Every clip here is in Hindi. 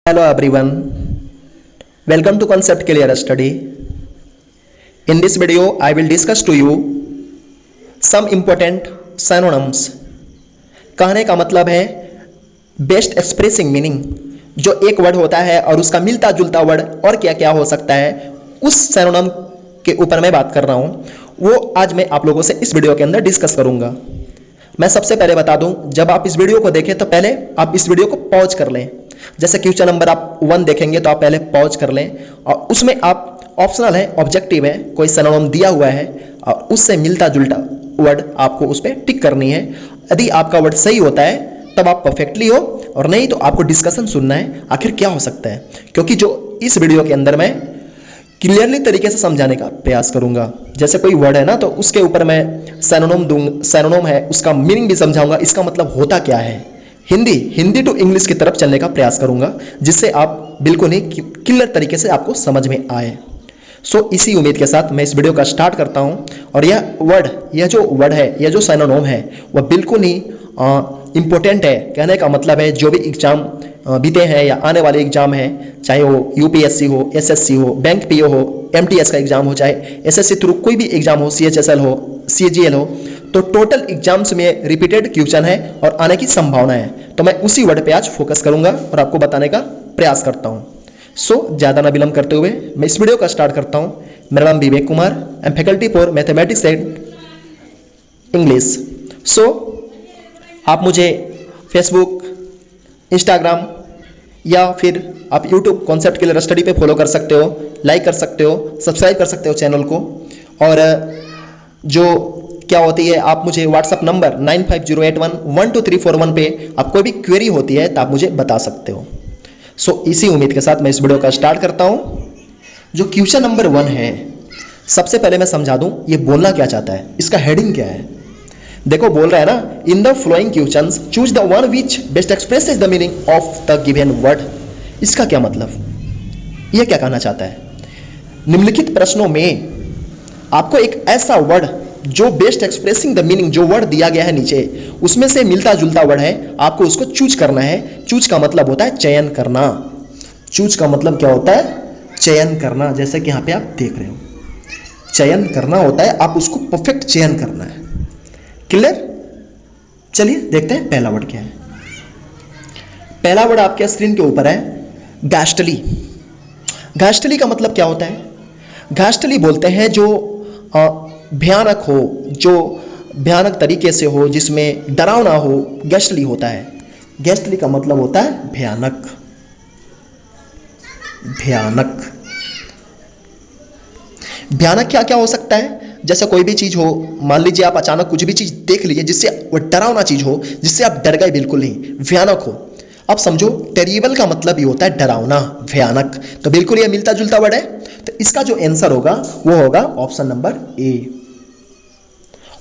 Hello everyone, welcome to Concept Clear Study. In this video, I will discuss to you some important synonyms. कहने का मतलब है बेस्ट एक्सप्रेसिंग मीनिंग, जो एक वर्ड होता है और उसका मिलता जुलता वर्ड और क्या क्या हो सकता है, उस सिनोनिम के ऊपर मैं बात कर रहा हूँ। वो आज मैं आप लोगों से इस वीडियो के अंदर डिस्कस करूँगा। मैं सबसे पहले बता दूं, जब आप इस वीडियो को देखें तो पहले आप इस वीडियो को पॉज कर लें। जैसे क्वेश्चन नंबर आप 1 देखेंगे तो आप पहले पॉज कर लें और उसमें आप ऑप्शनल है, ऑब्जेक्टिव है, कोई सिनोनिम दिया हुआ है और उससे मिलता जुलता वर्ड आपको उस पर टिक करनी है। यदि आपका वर्ड सही होता है तब आप परफेक्टली हो, और नहीं तो आपको डिस्कशन सुनना है आखिर क्या हो सकता है, क्योंकि जो इस वीडियो के अंदर मैं क्लियरली तरीके से समझाने का प्रयास करूंगा। जैसे कोई वर्ड है ना, तो उसके ऊपर मैं सिनोनिम दूंगा, सिनोनिम है उसका मीनिंग भी समझाऊंगा, इसका मतलब होता क्या है। हिंदी टू इंग्लिश की तरफ चलने का प्रयास करूंगा, जिससे आप बिल्कुल ही क्लियर तरीके से आपको समझ में आए। इसी उम्मीद के साथ मैं इस वीडियो का स्टार्ट करता हूं। और यह जो वर्ड है, यह जो सिनोनिम है, वह बिल्कुल ही इंपॉर्टेंट है। कहने का मतलब है जो भी एग्जाम बीते हैं या आने वाले एग्जाम है, चाहे वो यूपीएससी हो, एसएससी हो, बैंक पीओ हो, एमटीएस का एग्जाम हो, चाहे एसएससी थ्रू कोई भी एग्जाम हो, सीएचएसएल हो, सीजीएल हो, तो टोटल एग्जाम्स में रिपीटेड क्वेश्चन है और आने की संभावना है। तो मैं उसी वर्ड पे आज फोकस करूंगा और आपको बताने का प्रयास करता हूं। ज़्यादा ना विलंब करते हुए मैं इस वीडियो का स्टार्ट करता हूं। मेरा नाम Vivek Kumar, I am faculty for mathematics and English. आप मुझे फेसबुक, इंस्टाग्राम या फिर आप यूट्यूब कॉन्सेप्ट क्लियर स्टडी पे फॉलो कर सकते हो, लाइक कर सकते हो, सब्सक्राइब कर सकते हो चैनल को। और जो क्या होती है, आप मुझे व्हाट्सअप नंबर 9508112341 पे आप कोई भी क्वेरी होती है तो आप मुझे बता सकते हो। इसी उम्मीद के साथ मैं इस वीडियो का स्टार्ट करता हूँ। जो क्वेश्चन नंबर 1 है, सबसे पहले मैं समझा दूँ ये बोलना क्या चाहता है, इसका हेडिंग क्या है। देखो बोल रहा है ना, in the flowing questions choose the one which best expresses the meaning of the given word. इसका क्या मतलब, यह क्या कहना चाहता है। निम्नलिखित प्रश्नों में आपको एक ऐसा वर्ड जो बेस्ट एक्सप्रेसिंग द मीनिंग, जो वर्ड दिया गया है नीचे, उसमें से मिलता जुलता वर्ड है, आपको उसको चूज करना है। चूज का मतलब होता है चयन करना। चूज का मतलब क्या होता है, चयन करना। जैसे कि यहाँ पे आप देख रहे हो, चयन करना होता है, आप उसको परफेक्ट चयन करना है। क्लियर? चलिए देखते हैं पहला वर्ड क्या है। पहला वर्ड आपके स्क्रीन के ऊपर है, घास्टली। घास्टली का मतलब क्या होता है। घास्टली बोलते हैं जो भयानक हो, जो भयानक तरीके से हो, जिसमें डरावना हो, घास्टली होता है। घास्टली का मतलब होता है भयानक। भयानक भयानक क्या क्या हो सकता है। जैसे कोई भी चीज हो, मान लीजिए आप अचानक कुछ भी चीज देख लीजिए जिससे वो डरावना चीज हो, जिससे आप डर गए बिल्कुल ही, भयानक हो। अब समझो टेरिबल का मतलब ही होता है डरावना, भयानक। तो बिल्कुल ये मिलता जुलता वर्ड है। तो इसका जो आंसर होगा वो होगा option number A.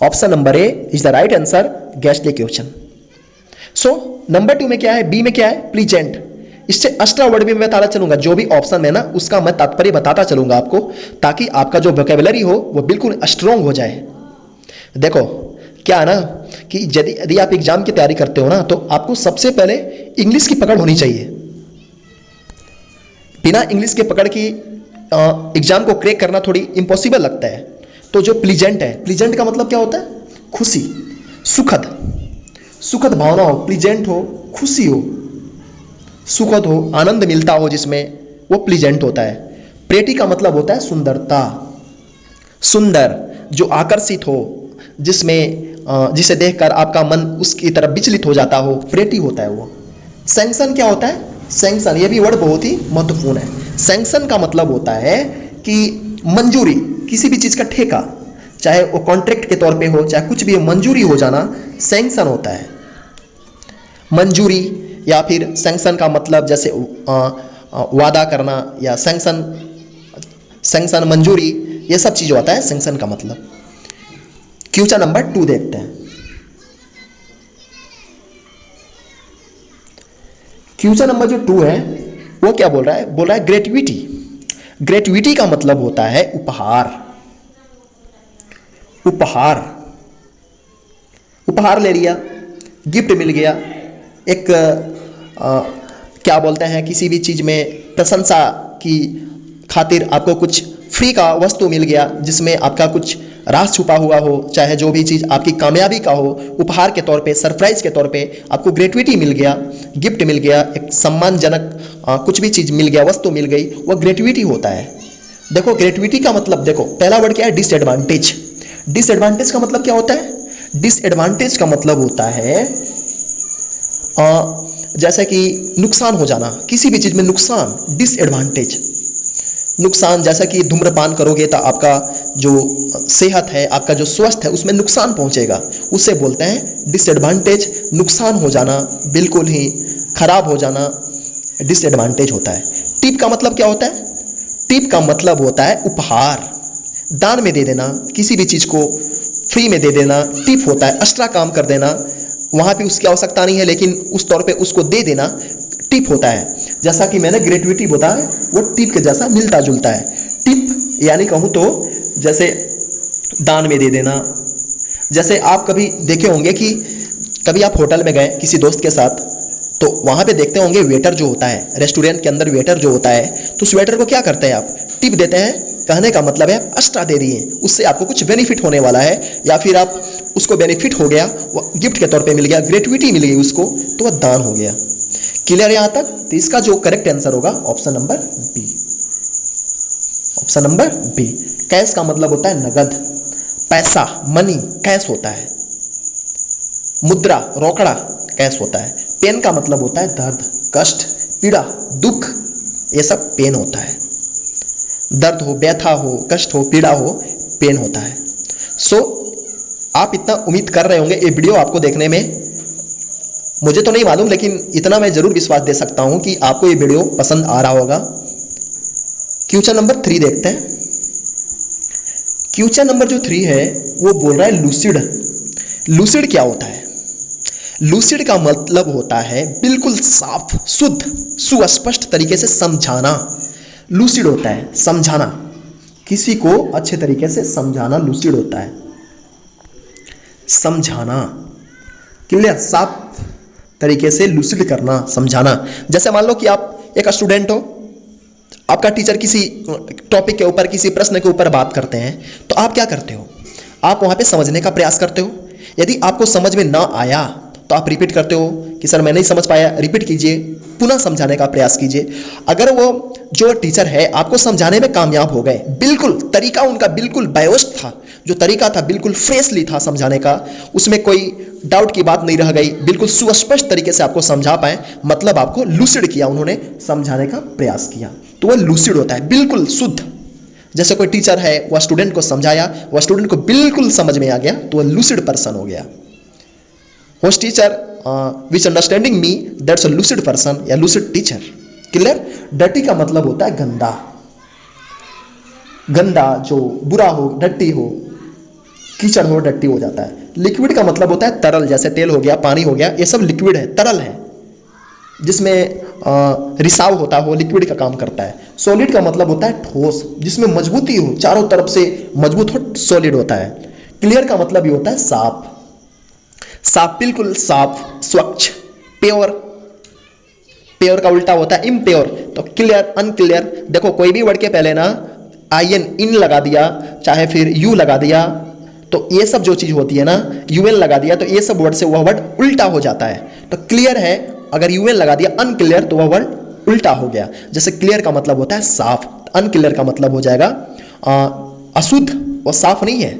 Option number A is the right answer, ghastly question. Number 2 में क्या है, बी में क्या है, प्लीजेंट। इससे एक्स्ट्रा वर्ड भी मैं बताता चलूंगा, जो भी ऑप्शन है ना उसका मैं तात्पर्य बताता चलूंगा आपको, ताकि आपका जो वोकैबुलरी हो वो बिल्कुल स्ट्रॉन्ग हो जाए। देखो क्या है ना कि यदि आप एग्जाम की तैयारी करते हो ना, तो आपको सबसे पहले इंग्लिश की पकड़ होनी चाहिए। बिना इंग्लिश के पकड़ की एग्जाम को क्रैक करना थोड़ी इम्पॉसिबल लगता है। तो जो प्लीजेंट है, प्लीजेंट का मतलब क्या होता है, खुशी, सुखद, सुखद भावना हो, प्लीजेंट हो, खुशी हो, सुखद हो, आनंद मिलता हो जिसमें, वो प्लीजेंट होता है। प्रेटी का मतलब होता है सुंदरता, सुंदर, जो आकर्षित हो, जिसमें जिसे देखकर आपका मन उसकी तरफ विचलित हो जाता हो, प्रेटी होता है वो। सैंक्शन क्या होता है, सैंक्शन, ये भी वर्ड बहुत ही महत्वपूर्ण है। सैंक्शन का मतलब होता है कि मंजूरी, किसी भी चीज का ठेका, चाहे वो कॉन्ट्रैक्ट के तौर पे हो, चाहे कुछ भी हो, मंजूरी हो जाना सैंक्शन होता है। मंजूरी या फिर सैंक्शन का मतलब जैसे वादा करना या सैंक्शन, मंजूरी, ये सब चीज होता है सैंक्शन का मतलब। क्वेश्चन नंबर 2 देखते हैं। क्वेश्चन नंबर जो 2 है वो क्या बोल रहा है, बोल रहा है ग्रेट्युटी। ग्रेट्युटी का मतलब होता है उपहार। उपहार, उपहार ले लिया, गिफ्ट मिल गया, एक क्या बोलते हैं, किसी भी चीज़ में प्रशंसा की खातिर आपको कुछ फ्री का वस्तु मिल गया जिसमें आपका कुछ राज छुपा हुआ हो, चाहे जो भी चीज़ आपकी कामयाबी का हो, उपहार के तौर पे, सरप्राइज के तौर पे आपको ग्रेट्युटी मिल गया, गिफ्ट मिल गया, एक सम्मानजनक कुछ भी चीज़ मिल गया, वस्तु मिल गई, वह ग्रेट्युटी होता है। देखो ग्रेट्युटी का मतलब, देखो पहला वर्ड क्या है, डिसएडवांटेज। डिसएडवांटेज का मतलब क्या होता है? डिसएडवांटेज का मतलब होता है जैसे कि नुकसान हो जाना, किसी भी चीज़ में नुकसान, डिसएडवांटेज। नुकसान जैसा कि धूम्रपान करोगे तो आपका जो सेहत है, आपका जो स्वास्थ्य है, उसमें नुकसान पहुंचेगा, उससे बोलते हैं डिसएडवांटेज। नुकसान हो जाना, बिल्कुल ही खराब हो जाना, डिसएडवांटेज होता है। टिप का मतलब क्या होता है? टिप का मतलब होता है उपहार, दान में दे देना, किसी भी चीज़ को फ्री में दे देना, टिप होता है। एक्स्ट्रा काम कर देना, वहाँ पे उसकी आवश्यकता नहीं है लेकिन उस तौर पे उसको दे देना, टिप होता है। जैसा कि मैंने ग्रेट्युटी बताया, वो टिप के जैसा मिलता जुलता है। टिप यानी कहूँ तो जैसे दान में दे देना। जैसे आप कभी देखे होंगे कि कभी आप होटल में गए किसी दोस्त के साथ, तो वहाँ पे देखते होंगे वेटर जो होता है, रेस्टोरेंट के अंदर वेटर जो होता है, तो उस वेटर को क्या करते हैं आप? टिप देते हैं। कहने का मतलब है एक्स्ट्रा दे रही है, उससे आपको कुछ बेनिफिट होने वाला है, या फिर आप उसको बेनिफिट हो गया, वो गिफ्ट के तौर पे मिल गया, ग्रेट्युटी मिल गई उसको, तो वह दान हो गया। क्लियर यहाँ तक? तो इसका जो करेक्ट आंसर होगा option number B. Option number B. Cash का मतलब होता है नगद, पैसा, मनी, कैश होता है। मुद्रा, रोकड़ा, कैश होता है। पेन का मतलब होता है दर्द, कष्ट, पीड़ा, दुख, ये सब पेन होता है। दर्द हो, व्यथा हो, कष्ट हो, पीड़ा हो, पेन होता है। सो आप इतना उम्मीद कर रहे होंगे ये वीडियो आपको देखने में, मुझे तो नहीं मालूम, लेकिन इतना मैं जरूर विश्वास दे सकता हूं कि आपको ये वीडियो पसंद आ रहा होगा। क्वेश्चन नंबर 3 देखते हैं। क्वेश्चन नंबर जो 3 है वो बोल रहा है लूसिड। लूसिड क्या होता है? लूसिड का मतलब होता है बिल्कुल साफ, शुद्ध, सुस्पष्ट तरीके से समझाना। लूसिड होता है समझाना, किसी को अच्छे तरीके से समझाना लूसिड होता है। समझाना, क्लियर, साफ तरीके से लूसिड करना, समझाना। जैसे मान लो कि आप एक स्टूडेंट हो, आपका टीचर किसी टॉपिक के ऊपर, किसी प्रश्न के ऊपर बात करते हैं, तो आप क्या करते हो? आप वहां पे समझने का प्रयास करते हो। यदि आपको समझ में ना आया तो आप रिपीट करते हो कि सर मैं नहीं समझ पाया, रिपीट कीजिए, पुनः समझाने का प्रयास कीजिए। अगर वो जो टीचर है आपको समझाने में कामयाब हो गए, बिल्कुल तरीका उनका बिल्कुल बायोस्ट था, जो तरीका था बिल्कुल फ्रेशली था समझाने का, उसमें कोई डाउट की बात नहीं रह गई, बिल्कुल सुस्पष्ट तरीके से आपको समझा पाए, मतलब आपको लूसिड किया, उन्होंने समझाने का प्रयास किया, तो वह लूसिड होता है, बिल्कुल शुद्ध। जैसे कोई टीचर है, वह स्टूडेंट को समझाया, वह स्टूडेंट को बिल्कुल समझ में आ गया, तो वह लूसिड पर्सन हो गया। Host teacher which understanding me, that's a lucid person या लूसिड टीचर। क्लियर? डर्टी का मतलब होता है गंदा, गंदा जो बुरा हो, डर्टी हो, कीचड़ हो, डर्टी हो जाता है। लिक्विड का मतलब होता है तरल, जैसे तेल हो गया, पानी हो गया, ये सब लिक्विड है, तरल है, जिसमें रिसाव होता हो, लिक्विड का काम करता है। सॉलिड का मतलब होता है ठोस, जिसमें मजबूती हो, चारों तरफ से मजबूत हो, सॉलिड होता है। क्लियर का मतलब ये होता है साफ, साफ, बिल्कुल साफ, स्वच्छ, प्योर। प्योर का उल्टा होता है इम्प्योर। तो क्लियर, अनक्लियर, देखो कोई भी वर्ड के पहले ना इन लगा दिया, चाहे फिर यू लगा दिया, तो ये सब जो चीज होती है ना, यूएन लगा दिया, तो ये सब वर्ड से वह वर्ड उल्टा हो जाता है। तो क्लियर है, अगर यूएन लगा दिया, अनक्लियर, तो वह वर्ड उल्टा हो गया। जैसे क्लियर का मतलब होता है साफ, अनक्लियर का मतलब हो जाएगा अशुद्ध, वो साफ नहीं है।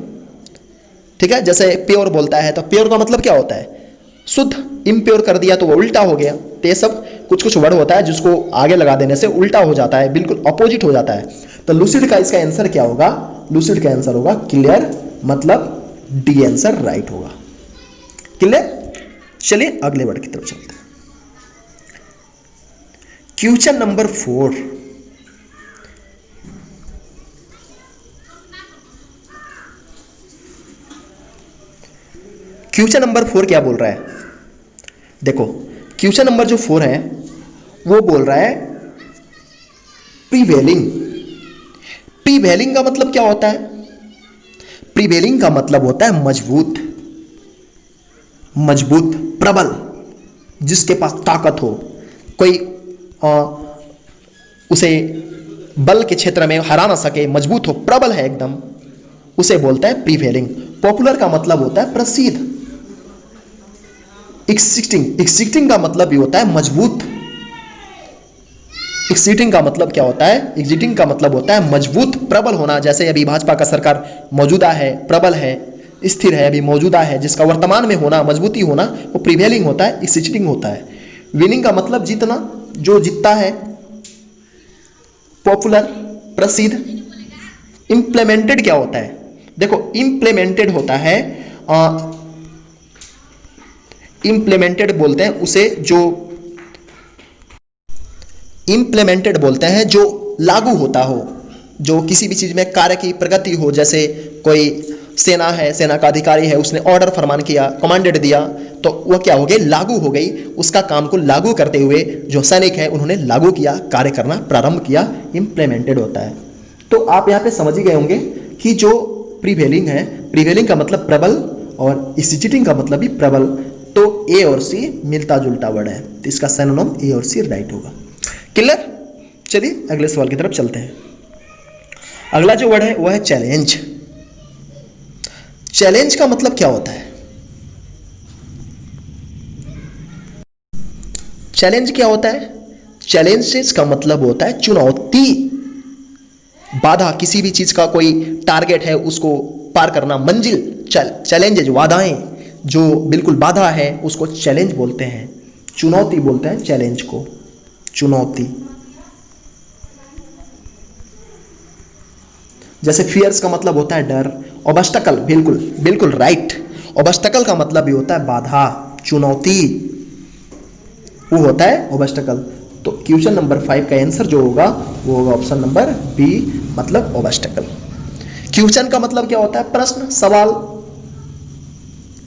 ठीक है? जैसे प्योर बोलता है, तो प्योर का मतलब क्या होता है? शुद्ध। इम्प्योर कर दिया तो वो उल्टा हो गया। तो ये सब कुछ कुछ वर्ड होता है जिसको आगे लगा देने से उल्टा हो जाता है, बिल्कुल अपोजिट हो जाता है। तो लूसिड का इसका आंसर क्या होगा? लूसिड का आंसर होगा क्लियर, मतलब डी आंसर राइट होगा। क्लियर? चलिए अगले वर्ड की तरफ चलते हैं। Question number 4। क्वेश्चन नंबर 4 क्या बोल रहा है? देखो क्वेश्चन नंबर जो 4 है वो बोल रहा है प्रीवेलिंग। प्रीवेलिंग का मतलब क्या होता है? प्रीवेलिंग का मतलब होता है मजबूत, मजबूत, प्रबल, जिसके पास ताकत हो। कोई उसे बल के क्षेत्र में हरा ना सके, मजबूत हो, प्रबल है एकदम, उसे बोलता है प्रीवेलिंग। पॉपुलर का मतलब होता है प्रसिद्ध। एक्सिस्टिंग का मतलब भी होता है मजबूत। एक्सिस्टिंग का मतलब क्या होता है? एग्जिटिंग का मतलब होता है मजबूत, प्रबल होना। जैसे अभी भाजपा का सरकार मौजूदा है, प्रबल है, स्थिर है, अभी मौजूदा है, जिसका वर्तमान में होना, मजबूती होना, वो प्रिवेलिंग होता है, एक्सिस्टिंग होता है। विनिंग का मतलब जीतना, जो जीतता है। पॉपुलर, प्रसिद्ध। इंप्लीमेंटेड क्या होता है? देखो, इंप्लीमेंटेड होता है, इंप्लीमेंटेड बोलते हैं उसे, जो इंप्लीमेंटेड बोलते हैं जो लागू होता हो, जो किसी भी चीज में कार्य की प्रगति हो। जैसे कोई सेना है, सेना का अधिकारी है, उसने ऑर्डर फरमान किया, कमांडेड दिया, तो वह क्या हो गई? लागू हो गई। उसका काम को लागू करते हुए जो सैनिक है उन्होंने लागू किया, कार्य करना प्रारंभ किया, इंप्लीमेंटेड होता है। तो आप यहाँ पे समझ ही गए होंगे कि जो प्रीवेलिंग है, प्रीवेलिंग का मतलब प्रबल और एक्सिस्टिंग का मतलब भी प्रबल। तो ए और सी मिलता जुलता वर्ड है, तो इसका सिनोनिम ए और सी राइट होगा। क्लियर? चलिए अगले सवाल की तरफ चलते हैं। अगला जो वर्ड है वह है चैलेंज। चैलेंज का मतलब क्या होता है? चैलेंज क्या होता है? चैलेंजेस का मतलब होता है चुनौती, बाधा। किसी भी चीज का कोई टारगेट है उसको पार करना, मंजिल। चैलेंजेज, बाधाएं, जो बिल्कुल बाधा है उसको चैलेंज बोलते हैं, चुनौती बोलते हैं चैलेंज को, चुनौती। जैसे फियर्स का मतलब होता है डर। ऑब्स्टकल, बिल्कुल बिल्कुल राइट। ऑब्स्टकल का मतलब भी होता है बाधा, चुनौती, वो होता है ऑब्स्टकल। तो क्वेश्चन नंबर 5 का आंसर जो होगा वो होगा ऑप्शन नंबर बी, मतलब ऑब्स्टकल। क्वेश्चन का मतलब क्या होता है? प्रश्न, सवाल।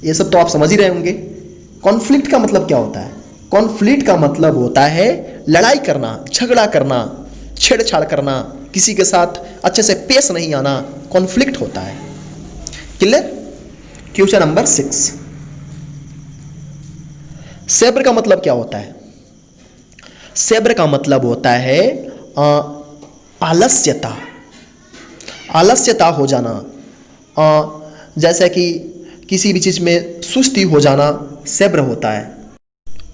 ये सब तो आप समझ ही रहे होंगे। कॉन्फ्लिक्ट का मतलब क्या होता है? कॉन्फ्लिक्ट का मतलब होता है लड़ाई करना, झगड़ा करना, छेड़छाड़ करना, किसी के साथ अच्छे से पेश नहीं आना, कॉन्फ्लिक्ट होता है। क्लियर? क्वेश्चन नंबर 6, सब्र का मतलब क्या होता है? सब्र का मतलब होता है आलस्यता, आलस्यता हो जाना। जैसे कि किसी भी चीज में सुस्ती हो जाना, सब्र होता है।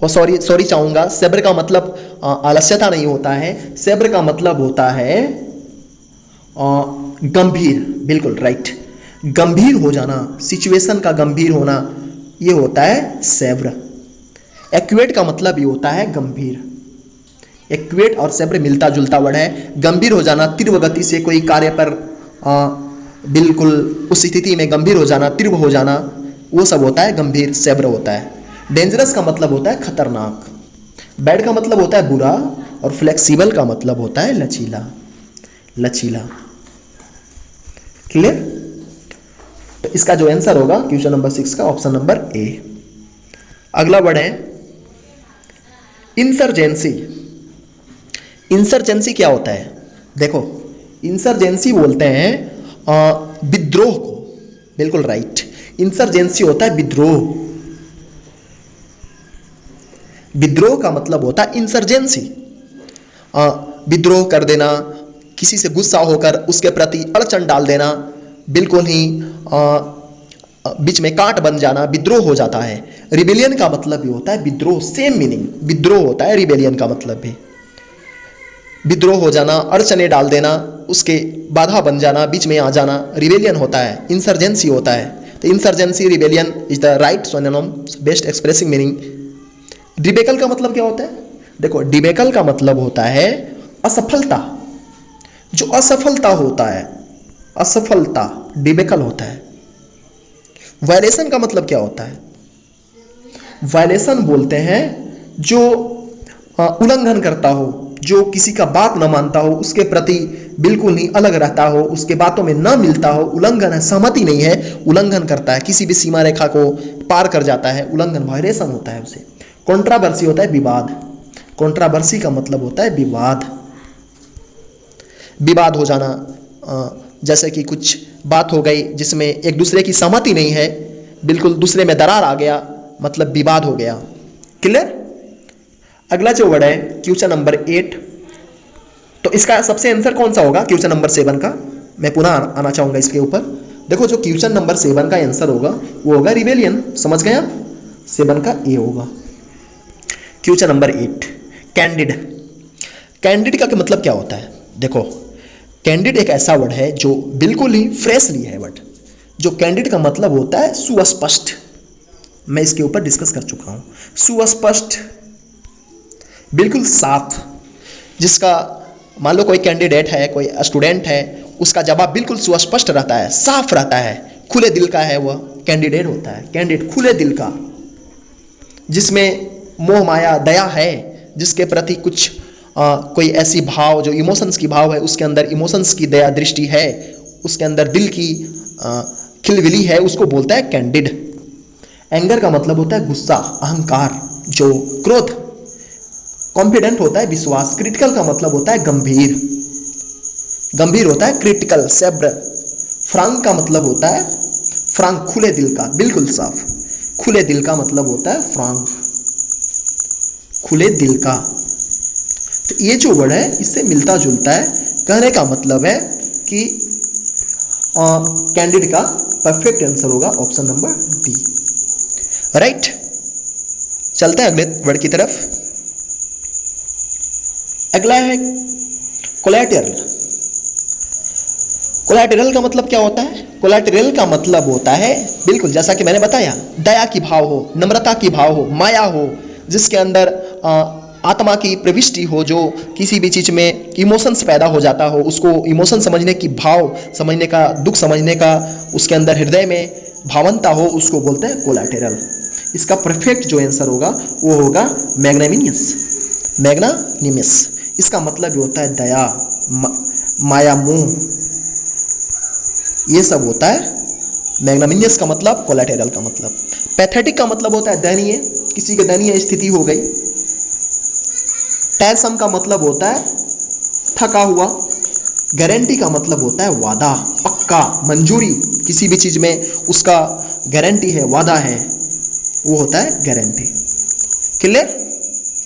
और सॉरी चाहूंगा, सब्र का मतलब आलस्यता नहीं होता है, सब्र का मतलब होता है गंभीर, बिल्कुल राइट। गंभीर हो जाना, सिचुएशन का गंभीर होना, ये होता है सब्र। एक्यूएट का मतलब ये होता है गंभीर। एक्यूएट और सब्र मिलता जुलता वर्ड है। गंभीर हो जाना, तीव्र गति से कोई कार्य पर बिल्कुल उस स्थिति में गंभीर हो जाना, तीव्र हो जाना, वो सब होता है गंभीर, सब्र होता है। डेंजरस का मतलब होता है खतरनाक। बैड का मतलब होता है बुरा, और फ्लेक्सिबल का मतलब होता है लचीला, लचीला। क्लियर? तो इसका जो आंसर होगा क्वेश्चन नंबर 6 का ऑप्शन नंबर ए। अगला वर्ड है इंसर्जेंसी। इंसर्जेंसी क्या होता है? देखो, इंसर्जेंसी बोलते हैं विद्रोह को, बिल्कुल राइट। इंसर्जेंसी होता है विद्रोह। विद्रोह का मतलब होता है इंसर्जेंसी, विद्रोह कर देना, किसी से गुस्सा होकर उसके प्रति अड़चन डाल देना, बिल्कुल ही बीच में कांट बन जाना, विद्रोह हो जाता है। रिबेलियन का मतलब भी होता है विद्रोह, सेम मीनिंग, विद्रोह होता है रिबेलियन का मतलब भी। विद्रोह हो जाना, अड़चने डाल देना, उसके बाधा बन जाना, बीच में आ जाना, रिबेलियन होता है, इंसर्जेंसी होता है। तो insurgency, rebellion is the right synonym, best expressing meaning. Debacle का मतलब क्या होता है? देखो, डिबेकल का मतलब होता है असफलता, जो असफलता होता है, असफलता डिबेकल होता है। वायलेशन का मतलब क्या होता है? वायलेशन बोलते हैं जो उल्लंघन करता हो, जो किसी का बात न मानता हो, उसके प्रति बिल्कुल ही अलग रहता हो, उसके बातों में न मिलता हो, उल्लंघन है, सहमति नहीं है, उल्लंघन करता है, किसी भी सीमा रेखा को पार कर जाता है, उल्लंघन, वायलेशन होता है उसे। कंट्रावर्सी होता है विवाद। कंट्रावर्सी का मतलब होता है विवाद, विवाद हो जाना। जैसे कि कुछ बात हो गई जिसमें एक दूसरे की सहमति नहीं है, बिल्कुल दूसरे में दरार आ गया, मतलब विवाद हो गया। क्लियर? अगला जो वर्ड है क्वेश्चन नंबर 8, तो इसका सबसे आंसर कौन सा होगा क्वेश्चन नंबर 7 का? मैं पुनः आना चाहूंगा इसके ऊपर। देखो जो क्वेश्चन नंबर 7 का आंसर होगा वो होगा रिबेलियन। समझ गए आप? 7 का ए होगा। Question number 8, candid. कैंडिड का मतलब क्या होता है? देखो कैंडिड एक ऐसा वर्ड है जो बिल्कुल ही फ्रेशली है वर्ड। जो कैंडिड का मतलब होता है सुस्पष्ट। मैं इसके ऊपर डिस्कस कर चुका हूं। सुस्पष्ट, बिल्कुल साफ, जिसका मान लो कोई कैंडिडेट है, कोई स्टूडेंट है, उसका जवाब बिल्कुल सुस्पष्ट रहता है, साफ रहता है, खुले दिल का है, वह कैंडिडेट होता है। कैंडिडेट खुले दिल का, जिसमें मोह माया दया है, जिसके प्रति कुछ कोई ऐसी भाव जो इमोशंस की भाव है, उसके अंदर इमोशंस की दया दृष्टि है, उसके अंदर दिल की खिलविली है, उसको बोलता है कैंडिड। एंगर का मतलब होता है गुस्सा, अहंकार, जो क्रोध। कॉन्फिडेंट होता है विश्वास। क्रिटिकल का मतलब होता है गंभीर, गंभीर होता है क्रिटिकल, सेब्र। फ्रांक का मतलब होता है फ्रांक, खुले दिल का, बिल्कुल साफ। खुले दिल का मतलब होता है फ्रांक, खुले दिल का। तो ये जो वर्ड है इससे मिलता जुलता है। कहने का मतलब है कि कैंडिड का परफेक्ट आंसर होगा ऑप्शन नंबर डी। राइट, चलते हैं अगले वर्ड की तरफ। अगला है कोलैटरल। कोलैटरल का मतलब क्या होता है? कोलैटरल का मतलब होता है बिल्कुल जैसा कि मैंने बताया, दया की भाव हो, नम्रता की भाव हो, माया हो, जिसके अंदर आत्मा की प्रविष्टि हो, जो किसी भी चीज में इमोशंस पैदा हो जाता हो, उसको इमोशन समझने की, भाव समझने का, दुख समझने का, उसके अंदर हृदय में भावनता हो, उसको बोलते हैं कोलैटरल। इसका परफेक्ट जो आंसर होगा वो होगा मैग्नानिमस। मैग्नानिमस इसका मतलब भी होता है दया, माया, मोह, ये सब होता है। मैग्नानिमस का मतलब, कोलैटरल का मतलब। पैथेटिक का मतलब होता है दयनीय, किसी की दयनीय स्थिति हो गई। टैरसम का मतलब होता है थका हुआ। गारंटी का मतलब होता है वादा, पक्का, मंजूरी, किसी भी चीज में उसका गारंटी है, वादा है, वो होता है गारंटी। क्लियर?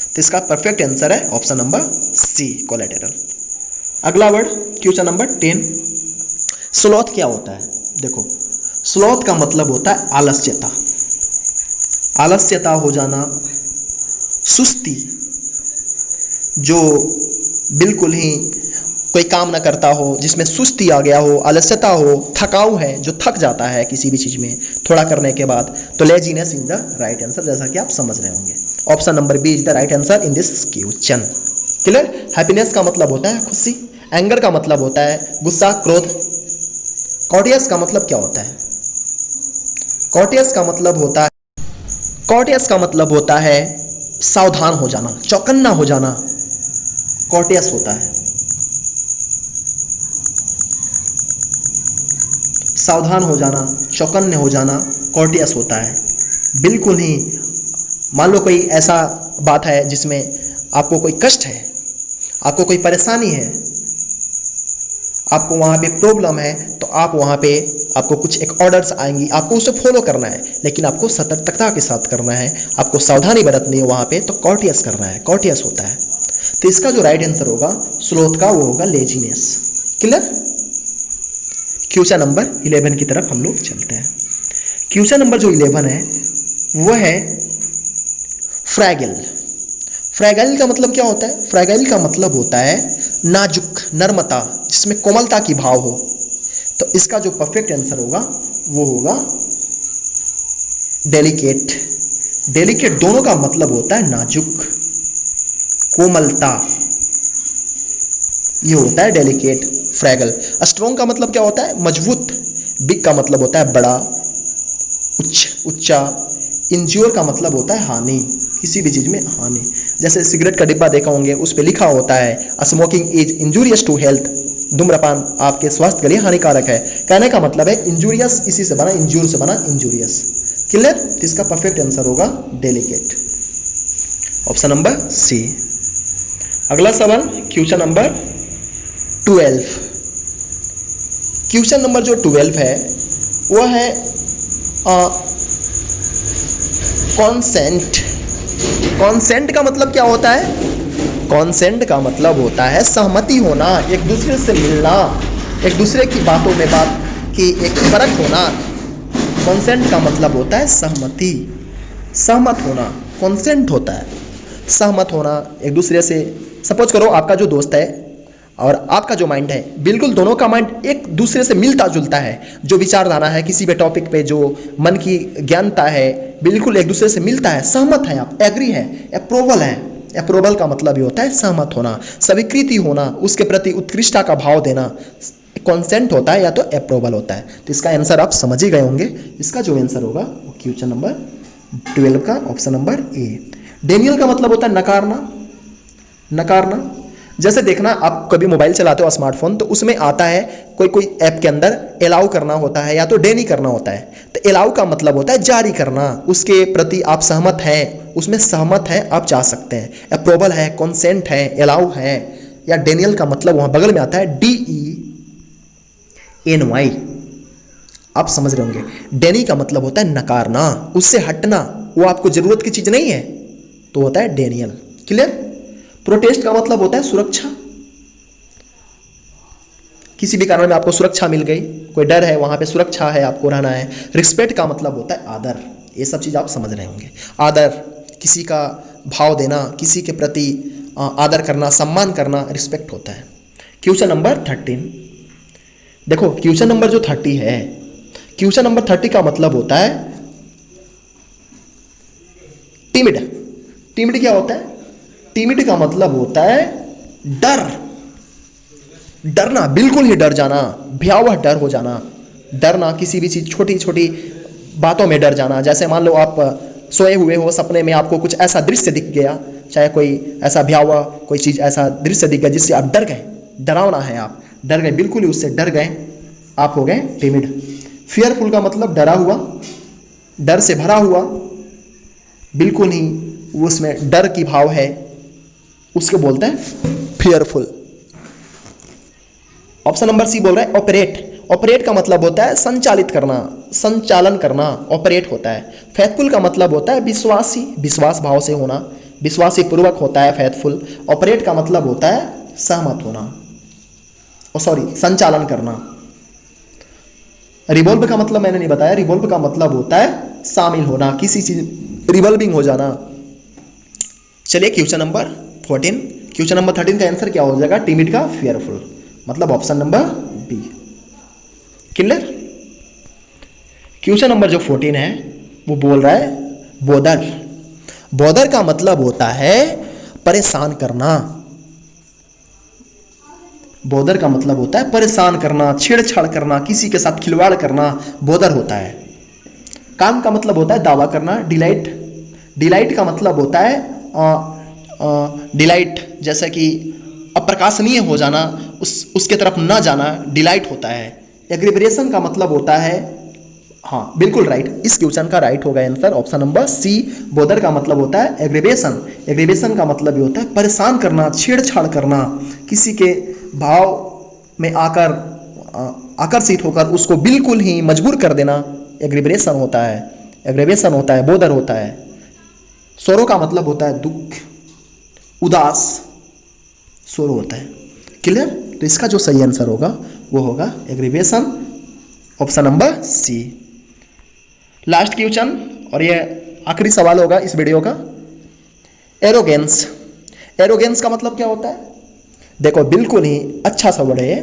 तो इसका परफेक्ट आंसर है ऑप्शन नंबर सी, कोलैटरल। अगला वर्ड क्वेश्चन नंबर 10, स्लॉथ क्या होता है? देखो स्लॉथ का मतलब होता है आलस्यता। आलस्यता हो जाना, सुस्ती, जो बिल्कुल ही कोई काम ना करता हो, जिसमें सुस्ती आ गया हो, आलस्यता हो, थकाऊ है, जो थक जाता है किसी भी चीज में थोड़ा करने के बाद, तो laziness is the right answer, जैसा कि आप समझ रहे होंगे। Option number B is the right answer in this question. Clear? Happiness का मतलब होता है खुशी। एंगर का मतलब होता है गुस्सा, क्रोध। कॉर्टियस का मतलब क्या होता है? कॉर्टियस का मतलब होता है सावधान हो जाना, चौकन्ना हो जाना, कॉर्टियस होता है। सावधान हो जाना, चौकन्ने हो जाना, कॉर्टियस होता है। बिल्कुल ही मान लो कोई ऐसा बात है जिसमें आपको कोई कष्ट है, आपको कोई परेशानी है, आपको वहां पे प्रॉब्लम है, तो आप वहां पे आपको कुछ एक ऑर्डर्स आएंगी, आपको उसे फॉलो करना है, लेकिन आपको सतर्कता के साथ करना है, आपको सावधानी बरतनी है वहां पे, तो कॉर्टियस करना है, कॉर्टियस होता है। तो इसका जो राइट आंसर होगा स्लोथ का, वो होगा लेजीनेस। क्लियर? क्वेश्चन नंबर 11 की तरफ हम लोग चलते हैं। क्वेश्चन नंबर जो 11 है वो है फ्रैगिल। फ्रैगाइल का मतलब क्या होता है? फ्रैगाइल का मतलब होता है नाजुक, नर्मता, जिसमें कोमलता की भाव हो। तो इसका जो परफेक्ट आंसर होगा वो होगा डेलिकेट। डेलिकेट दोनों का मतलब होता है नाजुक, कोमलता, ये होता है डेलिकेट, फ्रैगल। स्ट्रॉन्ग का मतलब क्या होता है? मजबूत। बिग का मतलब होता है बड़ा, ऊंचा। इंज्योर का मतलब होता है हानि, किसी भी चीज में हानि। जैसे सिगरेट का डिब्बा देखा होंगे, उस पर लिखा होता है smoking is injurious to health, धूम्रपान आपके स्वास्थ्य के लिए हानिकारक है। कहने का मतलब है इंजूरियस, इसी से बना, इंजूर से बना इंजूरियस। क्लियर? तो इसका परफेक्ट आंसर होगा डेलिकेट, ऑप्शन नंबर सी। अगला सवाल क्वेश्चन नंबर 12। क्वेश्चन नंबर जो 12 है वो है कॉन्सेंट कॉन्सेंट का मतलब क्या होता है? कॉन्सेंट का मतलब होता है सहमति होना, एक दूसरे से मिलना, एक दूसरे की बातों में बात की एक फर्क होना। कॉन्सेंट का मतलब होता है सहमति, सहमत होना। कॉन्सेंट होता है सहमत होना एक दूसरे से। सपोज करो आपका जो दोस्त है और आपका जो माइंड है, बिल्कुल दोनों का माइंड एक दूसरे से मिलता जुलता है। जो विचारधारा है किसी भी टॉपिक पे, जो मन की ज्ञानता है, बिल्कुल एक दूसरे से मिलता है, सहमत है आप, एग्री है, अप्रूवल है। अप्रूवल का मतलब ये होता है सहमत होना, स्वीकृति होना, उसके प्रति उत्कृष्टता का भाव देना। कॉन्सेंट होता है या तो अप्रूवल होता है। तो इसका आंसर आप समझ ही गए होंगे। इसका जो आंसर होगा वो क्वेश्चन नंबर 12 का ऑप्शन नंबर ए। डेनियल का मतलब होता है नकारना, नकारना। जैसे देखना, आप कभी मोबाइल चलाते हो स्मार्टफोन, तो उसमें आता है कोई ऐप के अंदर अलाउ करना होता है या तो डेनी करना होता है। तो अलाउ का मतलब होता है जारी करना, उसके प्रति आप सहमत हैं, उसमें सहमत हैं, आप जा सकते हैं। अप्रूवल है, कॉन्सेंट है, अलाउ है। या डेनियल का मतलब वहां बगल में आता है DENY, आप समझ रहे होंगे। डेनी का मतलब होता है नकारना, उससे हटना, वो आपको जरूरत की चीज नहीं है, तो होता है डेनियल। क्लियर? प्रोटेस्ट का मतलब होता है सुरक्षा, किसी भी कारण में आपको सुरक्षा मिल गई, कोई डर है, वहां पे सुरक्षा है, आपको रहना है। रिस्पेक्ट का मतलब होता है आदर, ये सब चीज आप समझ रहे होंगे। आदर, किसी का भाव देना, किसी के प्रति आदर करना, सम्मान करना, रिस्पेक्ट होता है। क्वेश्चन नंबर 13 देखो, क्वेश्चन नंबर जो 30 है, क्वेश्चन नंबर 30 का मतलब होता है टिमिड। टिमिड क्या होता है? टिमिड का मतलब होता है डर, डरना, बिल्कुल ही डर जाना, भयावह डर हो जाना। डरना, किसी भी चीज, छोटी छोटी बातों में डर जाना। जैसे मान लो आप सोए हुए हो, सपने में आपको कुछ ऐसा दृश्य दिख गया, चाहे कोई ऐसा भयावह कोई चीज, ऐसा दृश्य दिख गया जिससे आप डर गए, डरावना है, आप डर गए, बिल्कुल ही उससे डर गए, आप हो गए टिमिड। फियरफुल का मतलब डरा हुआ, डर से भरा हुआ, बिल्कुल ही उसमें डर की भाव है, उसको बोलते हैं फियरफुल। ऑप्शन नंबर सी बोल रहा है ऑपरेट। ऑपरेट का मतलब होता है संचालित करना, संचालन करना, ऑपरेट होता है। फेथफुल का मतलब होता है विश्वासी, विश्वास भाव से होना, विश्वासी पूर्वक होता है फेथफुल। ऑपरेट का मतलब होता है सहमत होना, संचालन करना। रिवॉल्व का मतलब मैंने नहीं बताया, रिवॉल्व का मतलब होता है शामिल होना, किसी चीज रिवॉल्विंग हो जाना। चलिए क्वेश्चन नंबर 14, क्वेश्चन नंबर 13 का आंसर क्या हो जाएगा? टिमिड का फियरफुल, मतलब option number B. Clear? Question number जो 14 है वो बोल रहा है बोदर। बोदर का मतलब होता है परेशान करना। बोदर का मतलब होता है परेशान करना, छेड़छाड़ करना, किसी के साथ खिलवाड़ करना, बोदर होता है। काम का मतलब होता है दावा करना, डिलाइट। डिलाइट का मतलब होता है डिलाइट, जैसे कि अप्रकाशनीय हो जाना, उसके तरफ ना जाना, डिलाइट होता है। एग्रीबरेशन का मतलब होता है, हाँ बिल्कुल राइट, इस क्वेश्चन का राइट होगा answer option number C. Bother का मतलब होता है एग्रीबेशन। एग्रीबेशन का मतलब ये होता है परेशान करना, छेड़छाड़ करना, किसी के भाव में आकर आकर्षित होकर उसको बिल्कुल ही मजबूर कर देना, एग्रीबरेशन होता है, एग्रीबेशन होता है, बोदर होता है। सोरो का मतलब होता है दुख, उदास, सोरो होता है। क्लियर? तो इसका जो सही आंसर होगा वो होगा aggravation, option number C. Last question और ये आखिरी सवाल होगा इस वीडियो का। एरोगेंस। एरोगेंस का मतलब क्या होता है? देखो बिल्कुल ही अच्छा सा वर्ड है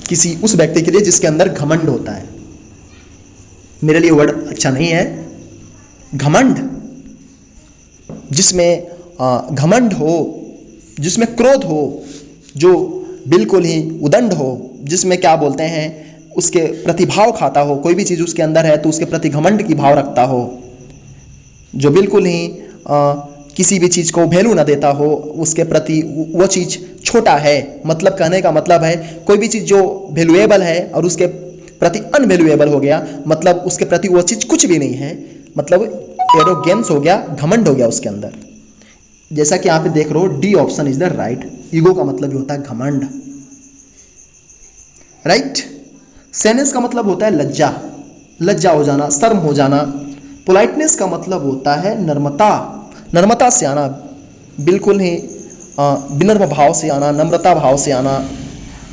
किसी उस व्यक्ति के लिए जिसके अंदर घमंड होता है। मेरे लिए वर्ड अच्छा नहीं है। घमंड, जिसमें घमंड हो, जिसमें क्रोध हो, जो बिल्कुल ही उदंड हो, जिसमें क्या बोलते हैं उसके प्रतिभाव खाता हो, कोई भी चीज़ उसके अंदर है तो उसके प्रति घमंड की भाव रखता हो, जो बिल्कुल ही किसी भी चीज़ को वैल्यू ना देता हो, उसके प्रति वो चीज़ छोटा है। मतलब कहने का मतलब है कोई भी चीज़ जो वैल्यूएबल है और उसके प्रति अनवैल्यूएबल हो गया, मतलब उसके प्रति वो चीज़ कुछ भी नहीं है, मतलब एरोगेंस हो गया, घमंड हो गया उसके अंदर। जैसा कि आप देख रहे हो D option is the right. Ego का मतलब ये होता है घमंड, राइट। सेनेस का मतलब होता है लज्जा, लज्जा हो जाना, शर्म हो जाना, पोलाइटनेस का मतलब होता है नम्रता, नम्रता से आना, बिल्कुल ही विनम्र भाव से आना, नम्रता भाव से आना,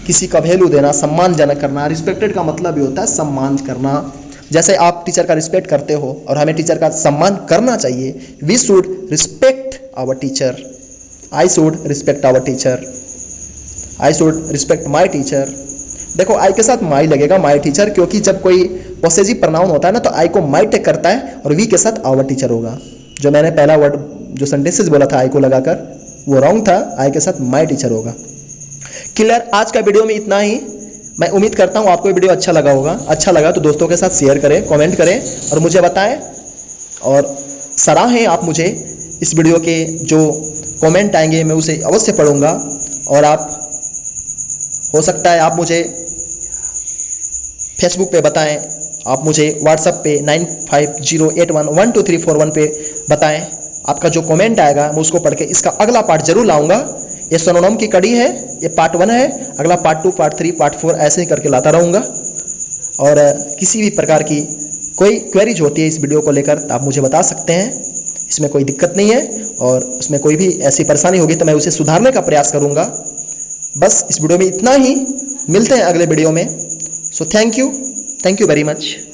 किसी का वैल्यू देना, सम्मानजनक करना। रिस्पेक्टेड का मतलब भी होता है सम्मान करना। जैसे आप टीचर का रिस्पेक्ट करते हो और हमें टीचर का सम्मान करना चाहिए। We should respect our teacher, I should respect our teacher, I should respect my teacher. देखो आई के साथ माई लगेगा, माई टीचर, क्योंकि जब कोई पॉसेसिव प्रोनाउन होता है ना तो आई को माई टेक करता है और वी के साथ आवर टीचर होगा। जो मैंने पहला वर्ड जो सेंटेंसेस बोला था आई को लगाकर वो रॉन्ग था, आई के साथ माई टीचर होगा। क्लियर? आज का वीडियो में इतना ही। मैं उम्मीद करता हूँ आपको वीडियो अच्छा लगा होगा। अच्छा लगा तो दोस्तों के साथ शेयर करें, कमेंट करें और मुझे बताएं और सराहें आप मुझे। इस वीडियो के जो कमेंट आएंगे मैं उसे अवश्य पढ़ूंगा और आप हो सकता है आप मुझे फेसबुक पे बताएं, आप मुझे व्हाट्सएप पे 9508112341 पे बताएं। आपका जो कमेंट आएगा मैं उसको पढ़ के इसका अगला पार्ट जरूर लाऊंगा। ये सिनोनिम की कड़ी है, ये पार्ट 1 है, अगला पार्ट 2, पार्ट 3, पार्ट 4 ऐसे ही करके लाता रहूँगा। और किसी भी प्रकार की कोई क्वेरीज होती है इस वीडियो को लेकर तो आप मुझे बता सकते हैं, इसमें कोई दिक्कत नहीं है। और उसमें कोई भी ऐसी परेशानी होगी तो मैं उसे सुधारने का प्रयास करूँगा। बस इस वीडियो में इतना ही, मिलते हैं अगले वीडियो में। So thank you very much.